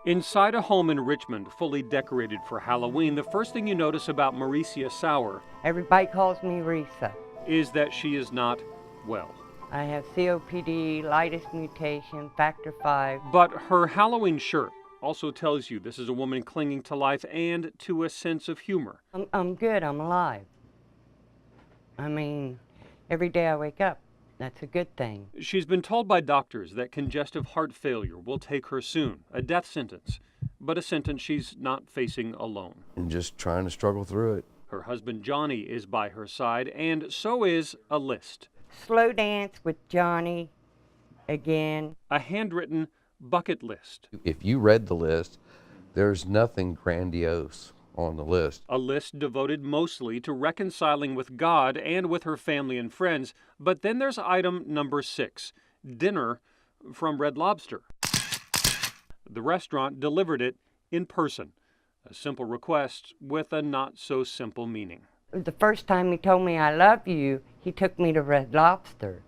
Inside a home in Richmond, fully decorated for Halloween, the first thing you notice about Reece KHOU-TV Everybody calls me Risa. is that she is not well. I have COPD, lightest mutation, factor 5. But her Halloween shirt also tells you this is a woman clinging to life and to a sense of humor. I'm good, I'm alive. I mean, every day I wake up, that's a good thing. She's been told by doctors that congestive heart failure will take her soon, a death sentence, but a sentence she's not facing alone. And just trying to struggle through it. Her husband Johnny is by her side, and so is a list. Slow dance with Johnny again. A handwritten bucket list. If you read the list, there's nothing grandiose on the list. A list devoted mostly to reconciling with God and with her family and friends. But then there's item number 6, dinner from Red Lobster. The restaurant delivered it in person, a simple request with a not-so-simple meaning. The first time he told me I love you, he took me to Red Lobster.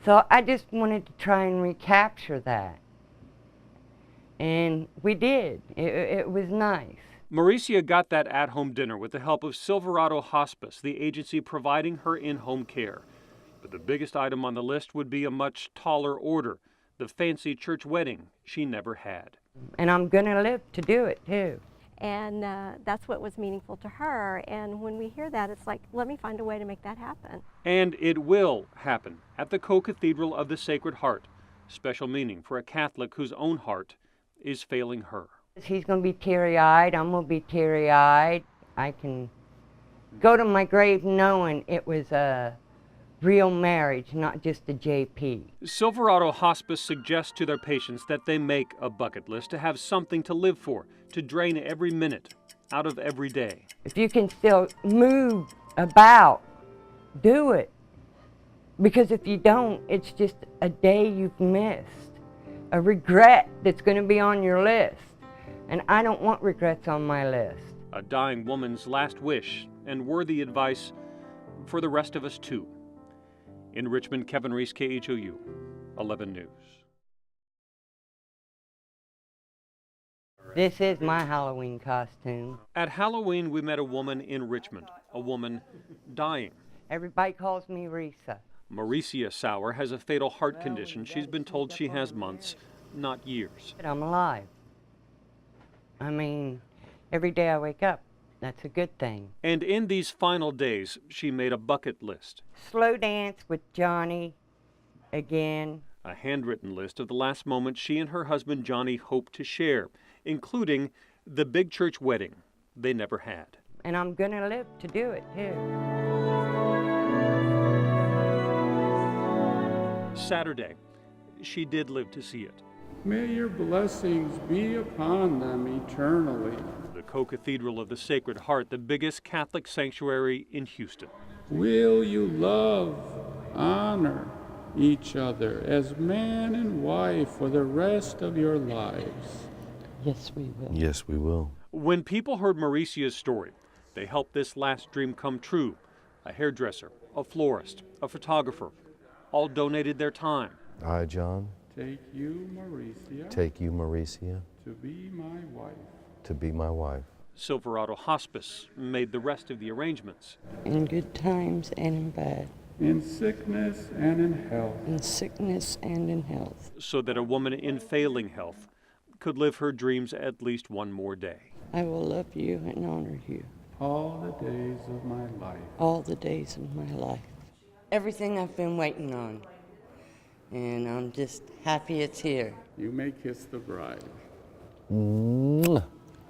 So I just wanted to try and recapture that. And we did. It was nice. Reece got that at-home dinner with the help of Silverado Hospice, the agency providing her in-home care. But the biggest item on the list would be a much taller order, the fancy church wedding she never had. And I'm going to live to do it, too. And that's what was meaningful to her. And when we hear that, it's like, let me find a way to make that happen. And it will happen at the Co-Cathedral of the Sacred Heart. Special meaning for a Catholic whose own heart is failing her. He's going to be teary-eyed. I'm going to be teary-eyed. I can go to my grave knowing it was a real marriage, not just a JP. Silverado Hospice suggests to their patients that they make a bucket list to have something to live for, to drain every minute out of every day. If you can still move about, do it. Because if you don't, it's just a day you've missed, a regret that's going to be on your list. And I don't want regrets on my list. A dying woman's last wish and worthy advice for the rest of us too. In Richmond, Kevin Reece, KHOU, 11 News. This is my Halloween costume. At Halloween, we met a woman in Richmond, a woman dying. Everybody calls me Risa. Reece KHOU-TV has a fatal heart condition. She's been told she has months, not years. I'm alive. I mean, every day I wake up, that's a good thing. And in these final days, she made a bucket list. Slow dance with Johnny again. A handwritten list of the last moments she and her husband Johnny hoped to share, including the big church wedding they never had. And I'm going to live to do it, too. Saturday, she did live to see it. May your blessings be upon them eternally. The Co-Cathedral of the Sacred Heart, the biggest Catholic sanctuary in Houston. Will you love, honor each other as man and wife for the rest of your lives? Yes, we will. Yes, we will. When people heard Reece's story, they helped this last dream come true. A hairdresser, a florist, a photographer, all donated their time. I, John, take you, Reece, to be my wife. To be my wife. Silverado Hospice made the rest of the arrangements. In good times and in bad. In sickness and in health. In sickness and in health. So that a woman in failing health could live her dreams at least one more day. I will love you and honor you. All the days of my life. All the days of my life. Everything I've been waiting on. And I'm just happy it's here. You may kiss the bride. Mwah.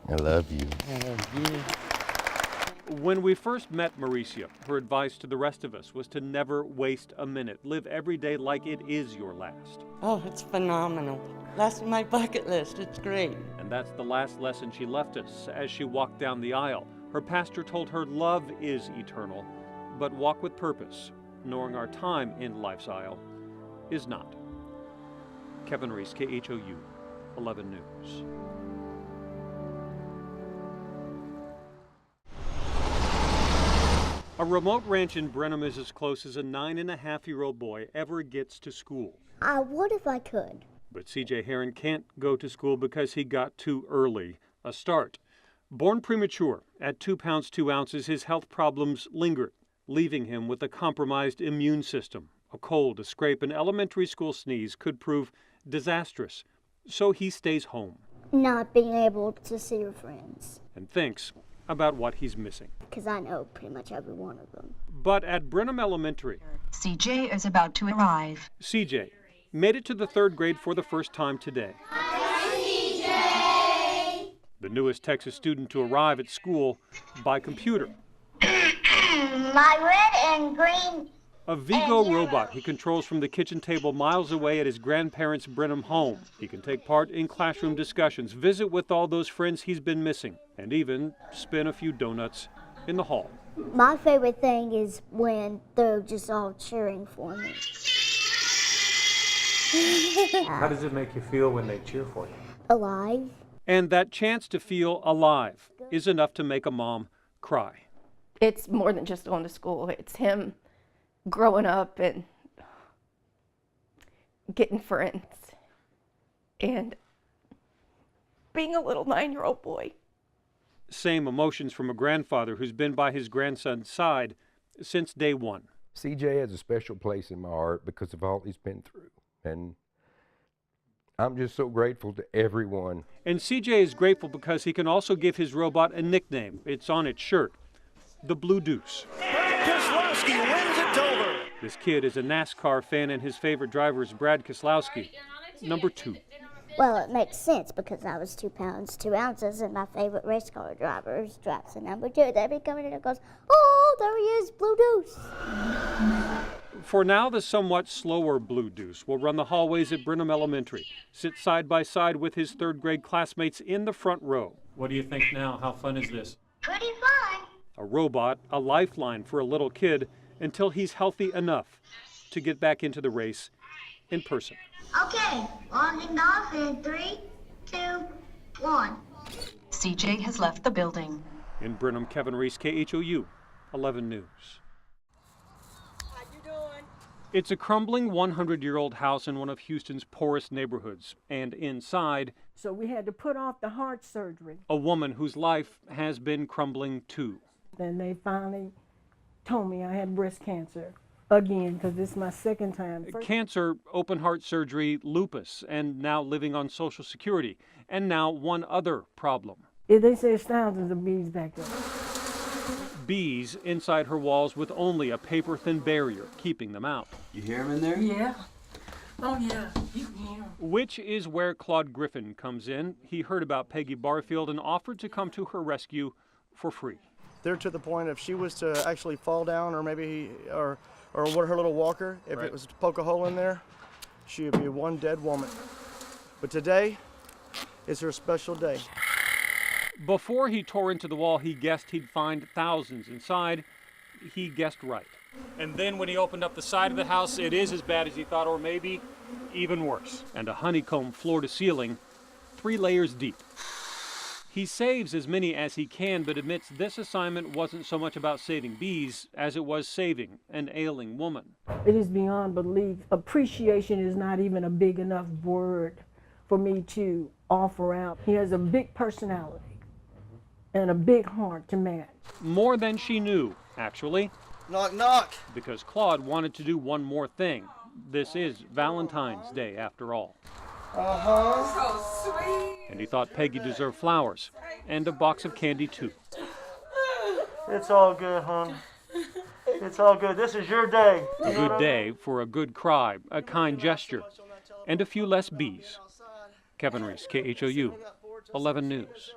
I love you. I love you. When we first met Reece, her advice to the rest of us was to never waste a minute. Live every day like it is your last. Oh, it's phenomenal. That's my bucket list. It's great. And that's the last lesson she left us as she walked down the aisle. Her pastor told her love is eternal, but walk with purpose, knowing our time in life's aisle is not. Kevin Reece, KHOU, 11 News. A remote ranch in Brenham is as close as a 9.5-year-old boy ever gets to school. I would if I could. But C.J. Heron can't go to school because he got too early a start. Born premature, at 2 pounds 2 ounces, his health problems lingered, leaving him with a compromised immune system. A cold, a scrape, an elementary school sneeze could prove disastrous. So he stays home. Not being able to see your friends. And thinks about what he's missing. Because I know pretty much every one of them. But at Brenham Elementary, CJ is about to arrive. CJ made it to the 3rd grade for the first time today. Hi, CJ! The newest Texas student to arrive at school by computer. My red and green. A Vigo robot he controls from the kitchen table miles away at his grandparents' Brenham home. He can take part in classroom discussions, visit with all those friends he's been missing, and even spin a few donuts in the hall. My favorite thing is when they're just all cheering for me. How does it make you feel when they cheer for you? Alive. And that chance to feel alive is enough to make a mom cry. It's more than just going to school. It's him growing up and getting friends and being a little 9-year-old boy. Same emotions from a grandfather who's been by his grandson's side since day one. CJ has a special place in my heart because of all he's been through. And I'm just so grateful to everyone. And CJ is grateful because he can also give his robot a nickname. It's on its shirt, the Blue Deuce. Keselowski wins it over. This kid is a NASCAR fan and his favorite driver is Brad Keselowski, number 2. Well, it makes sense because I was 2 pounds 2 ounces and my favorite race car driver is Jackson number 2. Then he comes in and goes, oh, there he is, Blue Deuce. For now, the somewhat slower Blue Deuce will run the hallways at Brenham Elementary, sit side by side with his 3rd grade classmates in the front row. What do you think now? How fun is this? Pretty fun. A robot, a lifeline for a little kid until he's healthy enough to get back into the race in person. Okay, on and off in 3, 2, 1. CJ has left the building. In Brenham, Kevin Reece, KHOU, 11 News. How you doing? It's a crumbling 100-year-old house in one of Houston's poorest neighborhoods. And inside, so we had to put off the heart surgery. a woman whose life has been crumbling too. Then they finally told me I had breast cancer again because this is my 2nd time. Cancer, open heart surgery, lupus, and now living on Social Security. And now one other problem. They say there's thousands of bees back there. Bees inside her walls with only a paper-thin barrier keeping them out. You hear him in there? Yeah. Oh, yeah. You can hear him. Which is where Claude Griffin comes in. He heard about Peggy Barfield and offered to come to her rescue for free. They're to the point if she was to actually fall down or maybe or with her little walker, if it was to poke a hole in there, she would be one dead woman. But today is her special day. Before he tore into the wall, he guessed he'd find thousands inside. He guessed right. And then when he opened up the side of the house, it is as bad as he thought, or maybe even worse. And a honeycomb floor to ceiling, 3 layers deep. He saves as many as he can, but admits this assignment wasn't so much about saving bees as it was saving an ailing woman. It is beyond belief. Appreciation is not even a big enough word for me to offer out. He has a big personality and a big heart to match. More than she knew, actually. Knock, knock. Because Claude wanted to do one more thing. This is Valentine's Day, after all. So sweet. And he thought Peggy deserved flowers and a box of candy, too. It's all good, hon. It's all good. This is your day. A good day for a good cry, a kind gesture, and a few less bees. Kevin Reece, KHOU, 11 News.